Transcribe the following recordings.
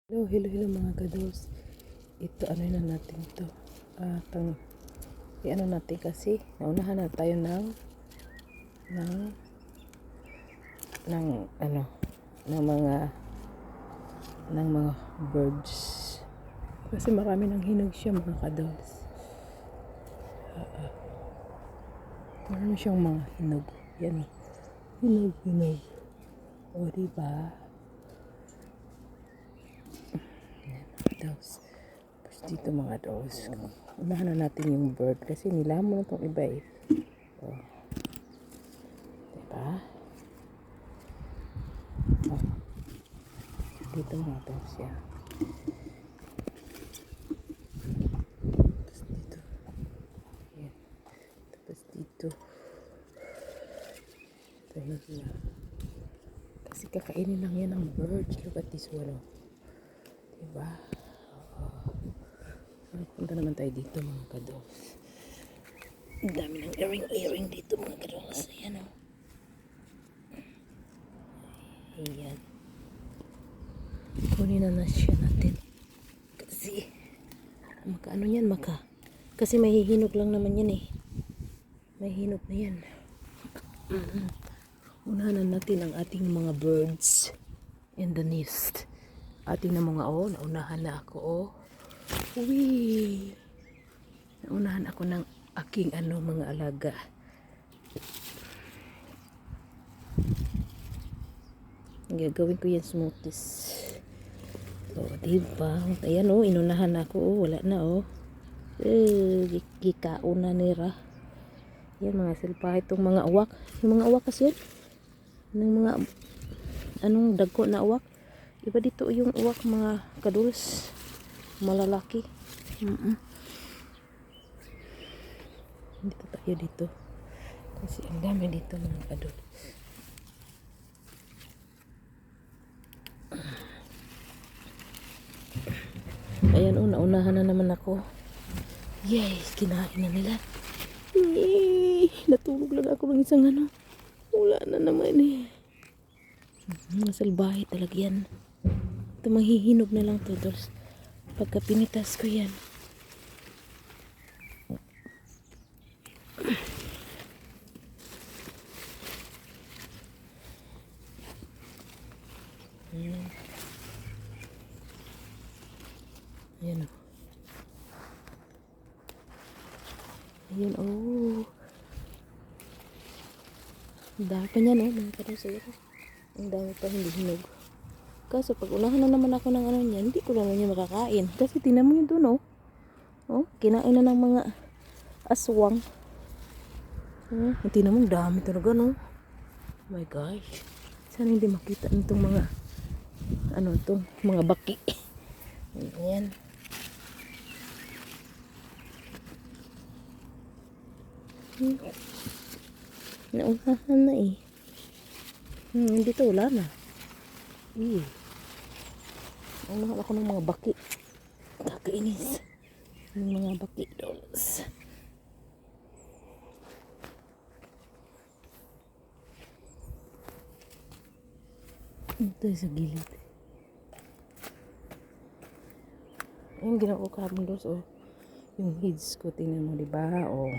Hello, hello, hello mga kados. Ito, ano na natin to. Ano natin kasi, naunahan na tayo ng, ng, ano, ng mga birds. Kasi marami nang hinog siya mga kados. Marami siyang mga hinog. Yan, hinog, hinog. O, diba? Dos. Tapos dito mga dos. Unahan na natin yung bird kasi nilamon na itong iba eh. Oh. Diba? Oh. Dito mga dos yan. Tapos dito. Yan. Tapos dito. Ito na. Kasi kakainin lang yan ng birds. Look at this one. Oh. Diba? Punta naman tayo dito mga kados. Ang dami ng earring dito mga kados. Ayan o. Ayan. Kunin na siya natin. Kasi makaano yan kasi may hihinog lang naman yan eh. May hinog na yan. Unahan natin ang ating mga birds in the nest. Ating na mga naunahan na ako Uwi. Naunahan ako ng aking mga alaga. Gagawin ko yan smoothies. Diba? Ayan inunahan ako wala na gikaon na nira. Yan mga silpahe itong mga uwak. Yung mga uwak kasi ng mga dagko na uwak. Iba dito yung uwak mga kadulos. Malalaki. Dito tayo dito. Kasi ang dami dito mga kadulos. Ayan naunahan na naman ako. Yay! Kinain na nila. Natulog lang ako ng isang wala na naman mga salbahe talaga yan. Ito manghihinog na lang to pagka pinitas ko yan. Ayan ayan ang dami pa niyan mga kadosero. Ang dami pa hindi hinog. Kaso pag unahan na naman ako ng niyan, hindi ko naman niya makakain. Kasi tinan mo yun dun kinain na ng mga aswang. Tinan mo dami talaga Oh my gosh. Sana hindi makita nitong mga itong mga baki. Ayan. Naunahan na dito wala na. Unahan ako ng mga baki. Kakainis. Ng mga baki dolls. Ito sa gilid. Ayan ginawa ko kahapon dos yung heads ko, tingnan mo diba?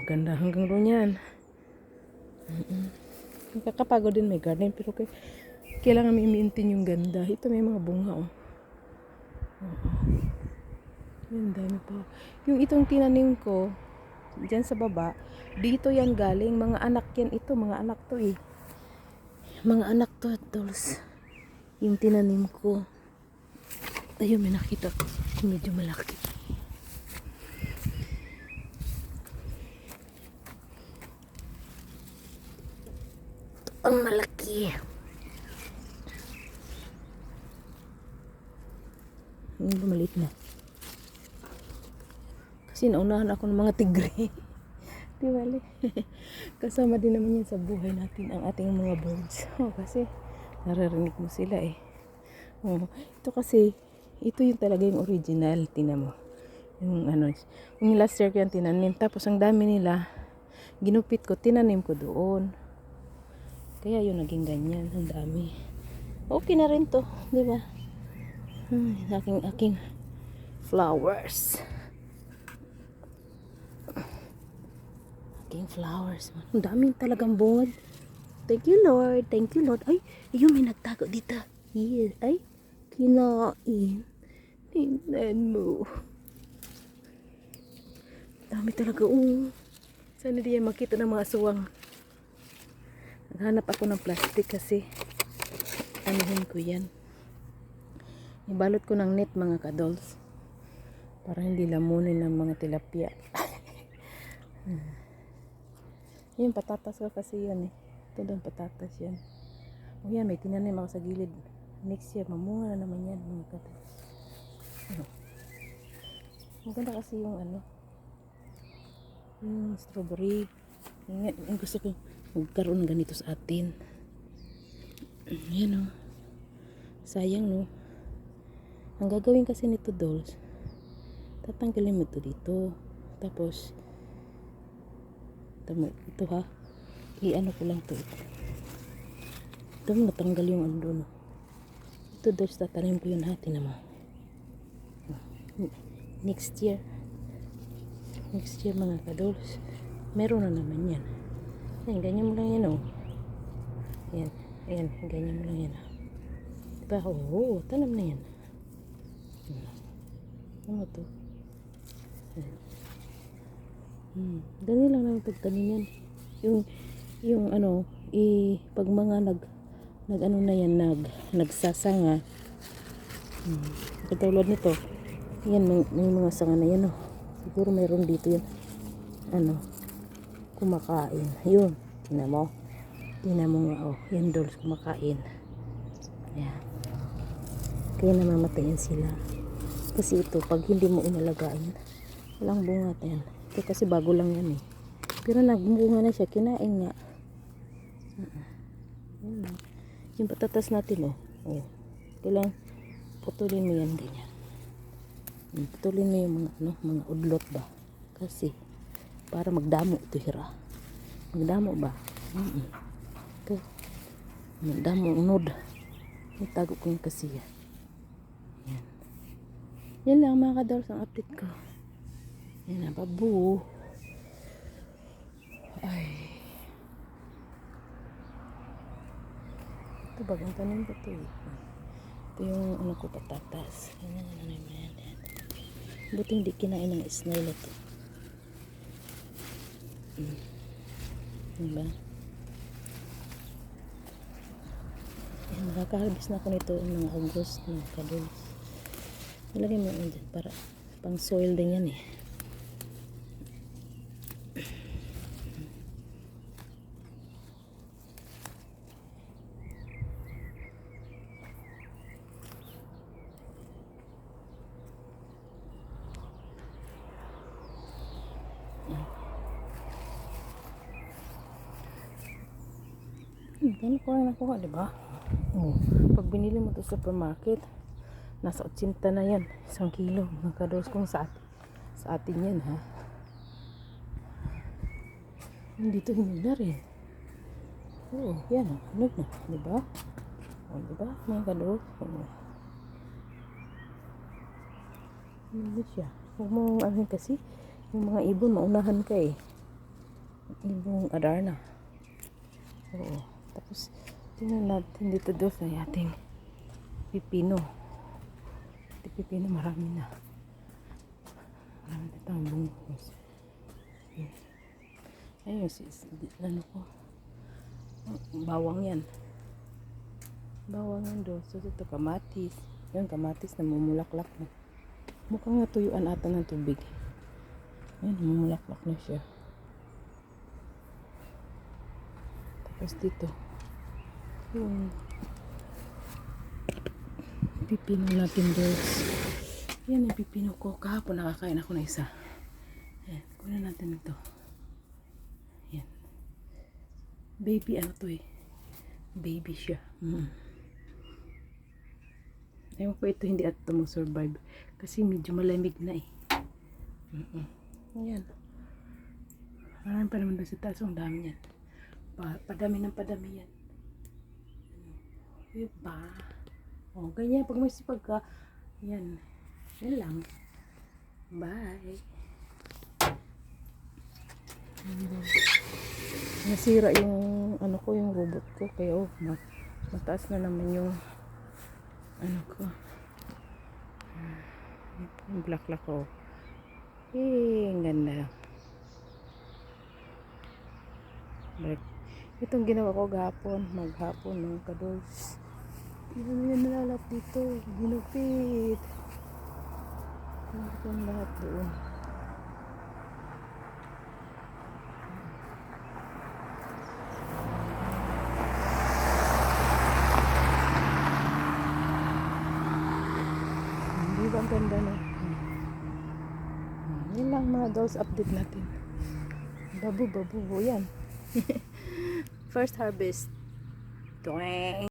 Ganda hanggang doon yan. Nakakapagod din may garden pero kailangan may maintain yung ganda. Ito may mga bunga Yung dami pa. Yung itong tinanim ko dyan sa baba, dito yan galing. Mga anak yan ito. Mga anak to Mga anak to dolls. Yung tinanim ko. Ayun may nakita ko. Medyo malaki. Ang malaki. Yung maliit na. Kasi naunahan ako ng mga tigre. Di bale. Kasama din naman yan sa buhay natin ang ating mga birds. Kasi naririnig mo sila ito kasi ito yung talaga yung original. Tinan mo. Yung last year ko yan tinanim. Tapos ang dami nila ginupit ko, tinanim ko doon. Kaya yun naging ganyan, ang dami. Okay na rin to, di ba? Aking flowers. Aking flowers. Ang daming talagang bungad. Thank you, Lord. Thank you, Lord. Ay, yung may nagtago dito. Yes. Ay, kinain. Tingnan mo. Dami talaga. Sana di yan makita ng mga aswang. Naghanap ako ng plastic kasi anuhin ko yan. Ibalot ko ng net mga kadols. Para hindi lamunin ng mga tilapia. Yung patatas ko kasi yan eh. Ito doon patatas yan. O yan, may tinanim ako sa gilid. Next year, mamunga na naman yan mga kadols. Maganda kasi yung ano. Yung strawberry. Yung gusto ko magkaroon ng ganito sa atin. Yan o. Sayang no. Ang gagawin kasi nito dolls, tatanggalin mo ito dito. Tapos ito ha. I-ano ko lang ito. Ito natanggal yung ano doon. Ito dolls, tatanim ko yun ha. Tinan mo. Next year mga kadolls, meron na naman yan. Yan, ganyan mo lang yan oh. Yan, ayan, ganyan mo lang yan. Diba? Oo, tanam na yan. Ano to? Ganyan lang naman pagtanim yan. Yung ano, pag mga nag-ano na yan, nagsasanga. Katulad nito. Yan, may mga sanga na yan oh. Siguro mayroon dito yun. Ano, kumakain. Yun, tingnan mo. Tingnan mo nga, oh. Yan dolls, kumakain. Yan. Kaya namamatayan sila. Kasi ito, pag hindi mo inalagaan, walang bunga yan. Ito kasi bago lang yan eh. Pero nagbunga na siya, kinain nga. Yung patatas natin, oh. Oh. Kailangan, putulin mo yan, ganyan. Putulin mo yung mga udlot ba. Kasi, para magdamo ito hira. Magdamo ba? Ito. Magdamo unod. Itago ko yung kasi yan. Yan. Yan lang mga kadolls ang update ko. Yan na, babu. Ay. Ito bagang tanim ko ito eh. Ito yung ano ko patatas. Yan. Buti hindi kinain ng snail ito. Diba? Yan, nakaka-harvest na ako nito ng August ng kadolls. Nalagay mo yun dyan para pang soil din yan eh. Ganun ko lang nakuha, diba? Pag binili mo ito sa supermarket, nasa 80 na yan. 1 kilo. Mga kadolls kung sa atin yan, ha? Dito hindi na rin. Oo, yan, ano na, diba? O, diba? Mga kadolls. Ano siya? Huwag mong ano kasi, yung mga ibon, maunahan ka eh. Ibong Adarna. Oo. Tapos, tingnan natin dito doon sa ating pipino. Ito pipino, marami na. Marami na tayong bungkus. Ayun, ano ko. Bawang yan. Bawang yan doon. So, ito kamatis. Yan, kamatis na mumulaklak na. Mukhang natuyuan ata ng tubig. Yan, mumulaklak na siya. Tapos dito. Yung pipino natin doon. Yan yung pipino ko. Kahapon nakakain ako na isa. Yan. Kunin natin ito. Yan. Baby ano to eh. Baby siya. Ewan ko ito hindi at ito survive. Kasi medyo malamig na eh. Yan. Marami pa naman doon sa taas. Ang dami yan. Padami ng padami yan. Diba? O, ganyan. Pag may sipag ka, Yan. Yan lang. Bye. Nasira yung ano ko, yung robot ko. Kaya mataas na naman yung ano ko. Yung bulaklak ko. Ang ganda. Itong ginawa ko maghapon ng kados. Hindi mo yan nalalat dito. Ginupit. Ginupit lahat doon. Hindi ba ang ganda na? Yan lang mga dolls update natin. Babu. Yan. First harvest. Twang!